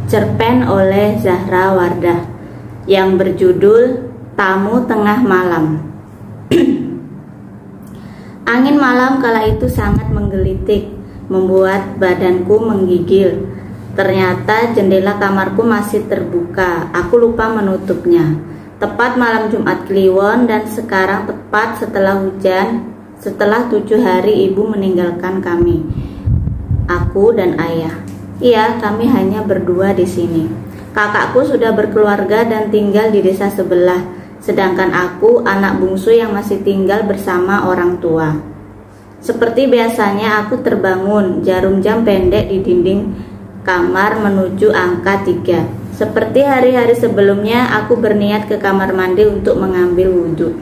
cerpen oleh Zahra Wardah yang berjudul Tamu Tengah Malam. Angin malam kala itu sangat menggelitik, membuat badanku menggigil. Ternyata jendela kamarku masih terbuka, aku lupa menutupnya. Tepat malam Jumat Kliwon, dan sekarang tepat setelah hujan, setelah 7 hari ibu meninggalkan kami, aku dan ayah. Iya, kami hanya berdua di sini. Kakakku sudah berkeluarga dan tinggal di desa sebelah, sedangkan aku anak bungsu yang masih tinggal bersama orang tua. Seperti biasanya aku terbangun, jarum jam pendek di dinding kamar menuju angka 3. Seperti hari-hari sebelumnya, aku berniat ke kamar mandi untuk mengambil wudhu.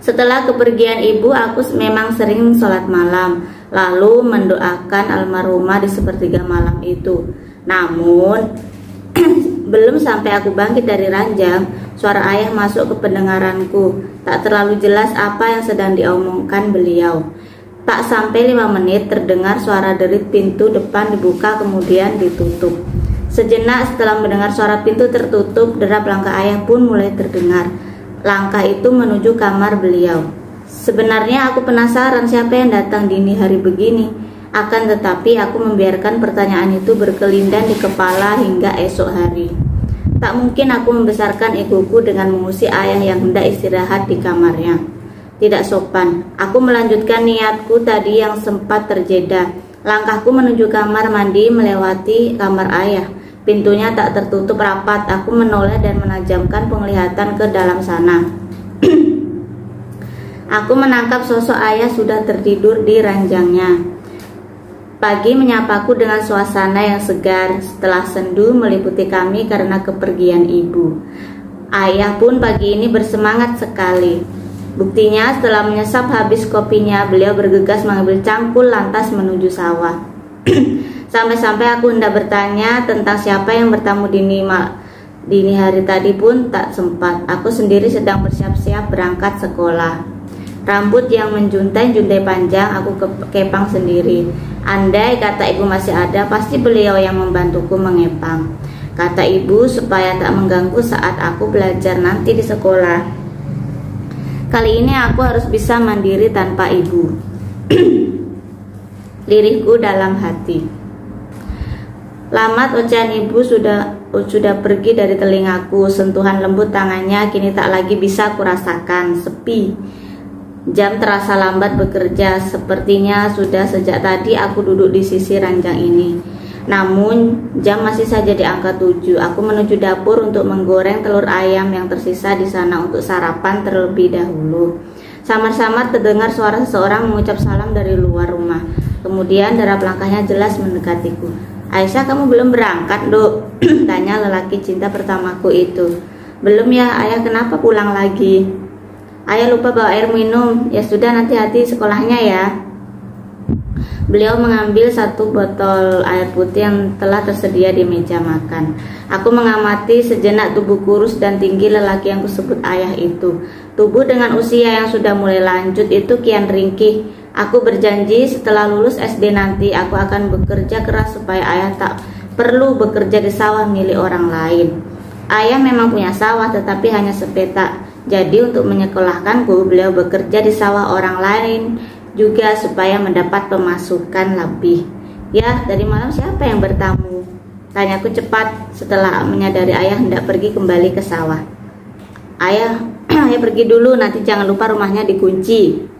Setelah kepergian ibu, aku memang sering sholat malam, lalu mendoakan almarhumah di sepertiga malam itu. Namun, belum sampai aku bangkit dari ranjang, suara ayah masuk ke pendengaranku. Tak terlalu jelas apa yang sedang diomongkan beliau. Tak sampai 5 menit, terdengar suara derit pintu depan dibuka kemudian ditutup. Sejenak setelah mendengar suara pintu tertutup, derap langkah ayah pun mulai terdengar. Langkah itu menuju kamar beliau. Sebenarnya aku penasaran siapa yang datang dini hari begini. Akan tetapi aku membiarkan pertanyaan itu berkelindan di kepala hingga esok hari. Tak mungkin aku membesarkan egoku dengan mengusik ayah yang hendak istirahat di kamarnya. Tidak sopan. Aku melanjutkan niatku tadi yang sempat terjeda. Langkahku menuju kamar mandi melewati kamar ayah. Pintunya tak tertutup rapat. Aku menoleh dan menajamkan penglihatan ke dalam sana. Aku menangkap sosok ayah sudah tertidur di ranjangnya. Pagi menyapaku dengan suasana yang segar setelah sendu meliputi kami karena kepergian ibu. Ayah pun pagi ini bersemangat sekali. Buktinya setelah menyesap habis kopinya, beliau bergegas mengambil cangkul lantas menuju sawah. Sampai-sampai aku hendak bertanya tentang siapa yang bertamu dini hari tadi pun tak sempat. Aku sendiri sedang bersiap-siap berangkat sekolah. Rambut yang menjuntai-juntai panjang aku kepang sendiri. Andai kata ibu masih ada, pasti beliau yang membantuku mengepang. Kata ibu supaya tak mengganggu saat aku belajar nanti di sekolah. Kali ini aku harus bisa mandiri tanpa ibu. Lirihku dalam hati. Lamat ocehan ibu sudah pergi dari telingaku. Sentuhan lembut tangannya kini tak lagi bisa kurasakan. Sepi. Jam terasa lambat bekerja. Sepertinya sudah sejak tadi aku duduk di sisi ranjang ini. Namun jam masih saja di angka 7. Aku menuju dapur untuk menggoreng telur ayam yang tersisa di sana untuk sarapan terlebih dahulu. Samar-samar terdengar suara seseorang mengucap salam dari luar rumah. Kemudian derap langkahnya jelas mendekatiku. Aisyah, kamu belum berangkat, Dok? Tanya lelaki cinta pertamaku itu. Belum ya, ayah, kenapa pulang lagi? Ayah lupa bawa air minum. Ya sudah, nanti hati sekolahnya ya. Beliau mengambil 1 botol air putih yang telah tersedia di meja makan. Aku mengamati sejenak tubuh kurus dan tinggi lelaki yang kusebut ayah itu. Tubuh dengan usia yang sudah mulai lanjut itu kian ringkih. Aku berjanji setelah lulus SD nanti aku akan bekerja keras supaya ayah tak perlu bekerja di sawah milik orang lain. Ayah memang punya sawah tetapi hanya sepetak. Jadi untuk menyekolahkanku, beliau bekerja di sawah orang lain juga supaya mendapat pemasukan lebih. Ya, dari malam siapa yang bertamu? Tanyaku cepat setelah menyadari ayah hendak pergi kembali ke sawah. Ayah, ayah pergi dulu, nanti jangan lupa rumahnya dikunci.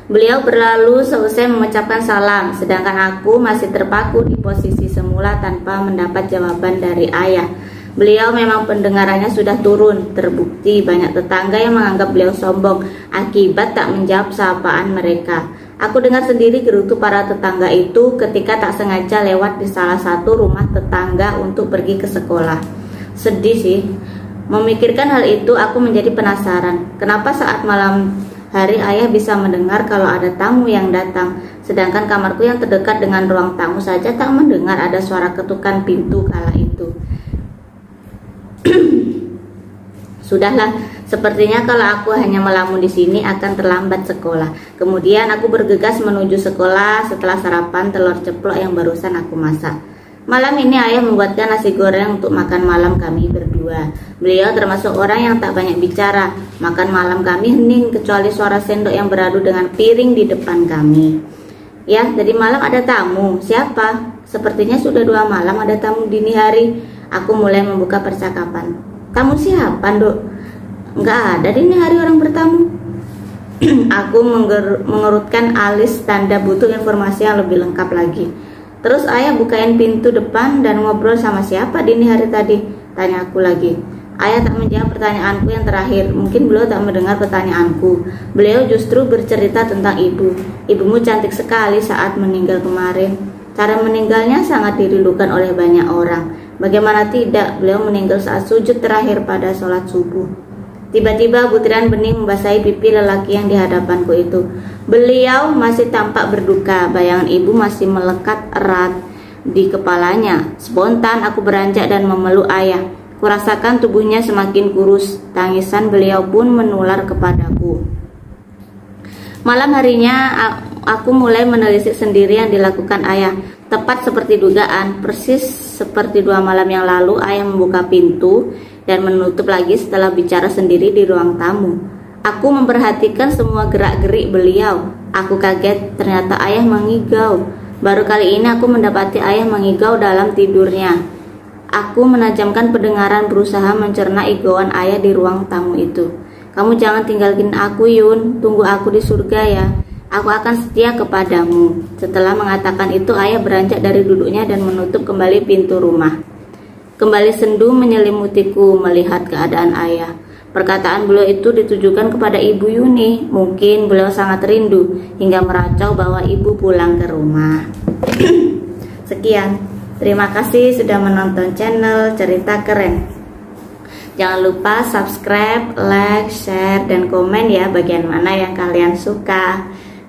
Beliau berlalu selesai mengucapkan salam, sedangkan aku masih terpaku di posisi semula tanpa mendapat jawaban dari ayah. Beliau memang pendengarannya sudah turun. Terbukti banyak tetangga yang menganggap beliau sombong akibat tak menjawab sapaan mereka. Aku dengar sendiri gerutu para tetangga itu ketika tak sengaja lewat di salah satu rumah tetangga untuk pergi ke sekolah. Sedih sih. Memikirkan hal itu aku menjadi penasaran. Kenapa saat malam hari ayah bisa mendengar kalau ada tamu yang datang, sedangkan kamarku yang terdekat dengan ruang tamu saja tak mendengar ada suara ketukan pintu kala itu. Sudahlah, sepertinya kalau aku hanya melamun di sini akan terlambat sekolah. Kemudian aku bergegas menuju sekolah setelah sarapan telur ceplok yang barusan aku masak. Malam ini ayah membuatkan nasi goreng untuk makan malam kami berdua. Beliau termasuk orang yang tak banyak bicara. Makan malam kami hening kecuali suara sendok yang beradu dengan piring di depan kami. Ya, tadi malam ada tamu. Siapa? Sepertinya sudah 2 malam ada tamu dini hari. Aku mulai membuka percakapan. Tamu siapa, Dok? Enggak ada dini hari orang bertamu. Aku mengerutkan alis tanda butuh informasi yang lebih lengkap lagi. Terus ayah bukain pintu depan dan ngobrol sama siapa dini hari tadi? Tanya aku lagi. Ayah tak menjawab pertanyaanku yang terakhir. Mungkin beliau tak mendengar pertanyaanku. Beliau justru bercerita tentang ibu. Ibumu cantik sekali saat meninggal kemarin. Cara meninggalnya sangat dirindukan oleh banyak orang. Bagaimana tidak, beliau meninggal saat sujud terakhir pada sholat subuh. Tiba-tiba butiran bening membasahi pipi lelaki yang di hadapanku itu. Beliau masih tampak berduka. Bayangan ibu masih melekat erat di kepalanya. Spontan aku beranjak dan memeluk ayah. Kurasakan tubuhnya semakin kurus. Tangisan beliau pun menular kepadaku. Malam harinya aku mulai menelisik sendiri yang dilakukan ayah. Tepat seperti dugaan, persis seperti 2 malam yang lalu ayah membuka pintu dan menutup lagi setelah bicara sendiri di ruang tamu. Aku memperhatikan semua gerak-gerik beliau. Aku kaget, ternyata ayah mengigau. Baru kali ini aku mendapati ayah mengigau dalam tidurnya. Aku menajamkan pendengaran berusaha mencerna igauan ayah di ruang tamu itu. Kamu jangan tinggalin aku, Yun. Tunggu aku di surga ya. Aku akan setia kepadamu. Setelah mengatakan itu, ayah beranjak dari duduknya dan menutup kembali pintu rumah. Kembali sendu menyelimutiku melihat keadaan ayah. Perkataan beliau itu ditujukan kepada Ibu Yuni. Mungkin beliau sangat rindu hingga meracau bahwa ibu pulang ke rumah. Sekian. Terima kasih sudah menonton channel Cerita Keren. Jangan lupa subscribe, like, share, dan komen ya bagian mana yang kalian suka.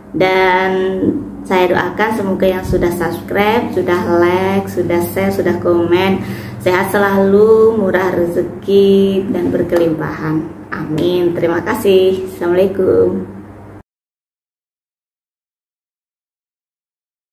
Dan saya doakan semoga yang sudah subscribe, sudah like, sudah share, sudah komen, sehat selalu, murah rezeki, dan berkelimpahan. Amin. Terima kasih. Assalamualaikum.